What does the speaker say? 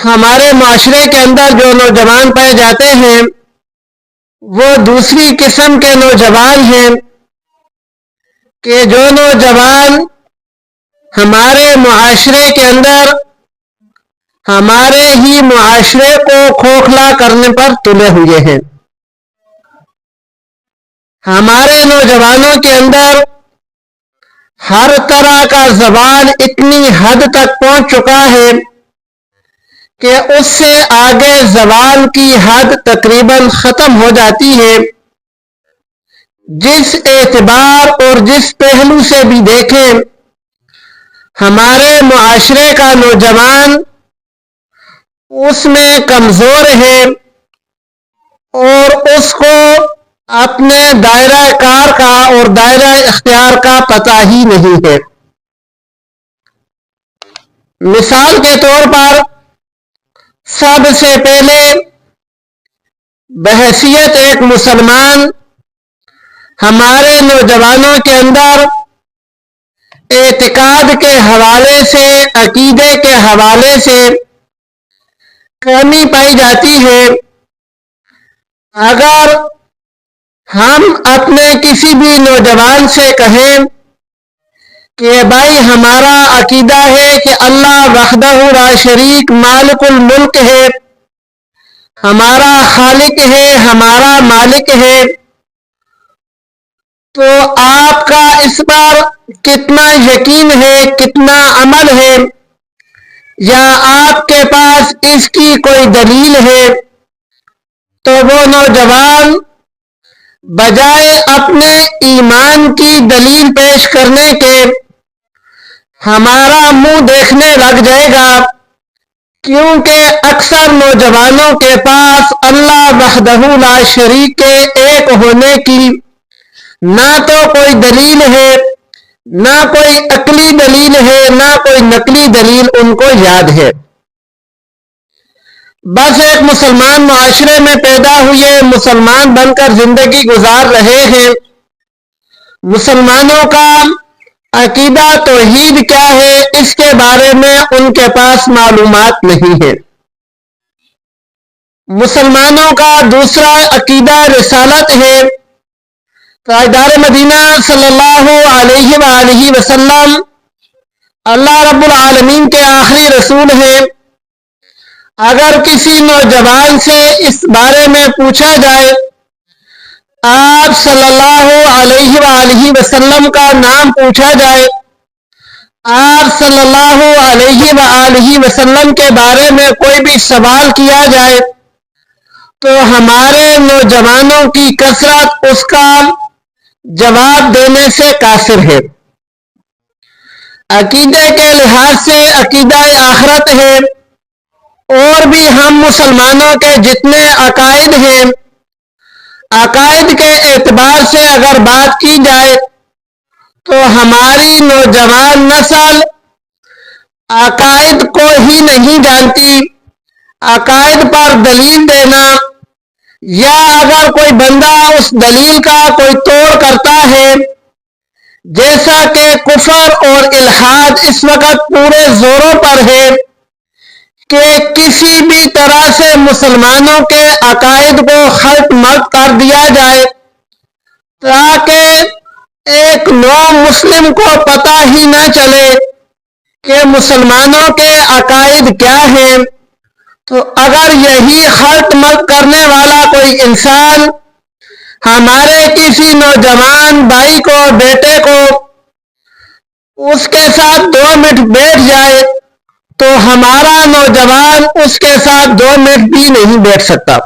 ہمارے معاشرے کے اندر جو نوجوان پائے جاتے ہیں وہ دوسری قسم کے نوجوان ہیں کہ جو نوجوان ہمارے معاشرے کے اندر ہمارے ہی معاشرے کو کھوکھلا کرنے پر تلے ہوئے ہیں. ہمارے نوجوانوں کے اندر ہر طرح کا زوال اتنی حد تک پہنچ چکا ہے کہ اس سے آگے زوال کی حد تقریباً ختم ہو جاتی ہے. جس اعتبار اور جس پہلو سے بھی دیکھیں ہمارے معاشرے کا نوجوان اس میں کمزور ہے اور اس کو اپنے دائرہ کار کا اور دائرہ اختیار کا پتہ ہی نہیں ہے. مثال کے طور پر سب سے پہلے بحیثیت ایک مسلمان ہمارے نوجوانوں کے اندر اعتقاد کے حوالے سے عقیدے کے حوالے سے کمی پائی جاتی ہے. اگر ہم اپنے کسی بھی نوجوان سے کہیں کہ بھائی ہمارا عقیدہ ہے کہ اللہ وحدہ لا شریک مالک الملک ہے، ہمارا خالق ہے، ہمارا مالک ہے، تو آپ کا اس پر کتنا یقین ہے، کتنا عمل ہے، یا آپ کے پاس اس کی کوئی دلیل ہے؟ تو وہ نوجوان بجائے اپنے ایمان کی دلیل پیش کرنے کے ہمارا منہ دیکھنے لگ جائے گا، کیونکہ اکثر نوجوانوں کے پاس اللہ وحدہ لا شریک کے ایک ہونے کی نہ تو کوئی دلیل ہے، نہ کوئی عقلی دلیل ہے، نہ کوئی نقلی دلیل ان کو یاد ہے. بس ایک مسلمان معاشرے میں پیدا ہوئے، مسلمان بن کر زندگی گزار رہے ہیں. مسلمانوں کا عقیدہ توحید کیا ہے اس کے بارے میں ان کے پاس معلومات نہیں ہے. مسلمانوں کا دوسرا عقیدہ رسالت ہے. تاجدار مدینہ صلی اللہ علیہ وآلہ وسلم اللہ رب العالمین کے آخری رسول ہیں. اگر کسی نوجوان سے اس بارے میں پوچھا جائے آپ صلی اللہ علیہ وآلہ وسلم کا نام پوچھا جائے، آپ صلی اللہ علیہ وآلہ وسلم کے بارے میں کوئی بھی سوال کیا جائے تو ہمارے نوجوانوں کی کثرت اس کا جواب دینے سے قاصر ہے. عقیدے کے لحاظ سے عقیدہ آخرت ہے، اور بھی ہم مسلمانوں کے جتنے عقائد ہیں، عقائد کے اعتبار سے اگر بات کی جائے تو ہماری نوجوان نسل عقائد کو ہی نہیں جانتی. عقائد پر دلیل دینا، یا اگر کوئی بندہ اس دلیل کا کوئی توڑ کرتا ہے، جیسا کہ کفر اور الحاد اس وقت پورے زوروں پر ہے کہ کسی بھی طرح سے مسلمانوں کے عقائد کو خلط ملط کر دیا جائے تاکہ ایک نو مسلم کو پتہ ہی نہ چلے کہ مسلمانوں کے عقائد کیا ہیں. تو اگر یہی خلط ملط کرنے والا کوئی انسان ہمارے کسی نوجوان بھائی کو، بیٹے کو اس کے ساتھ 2 منٹ بیٹھ جائے تو ہمارا نوجوان اس کے ساتھ 2 منٹ بھی نہیں بیٹھ سکتا.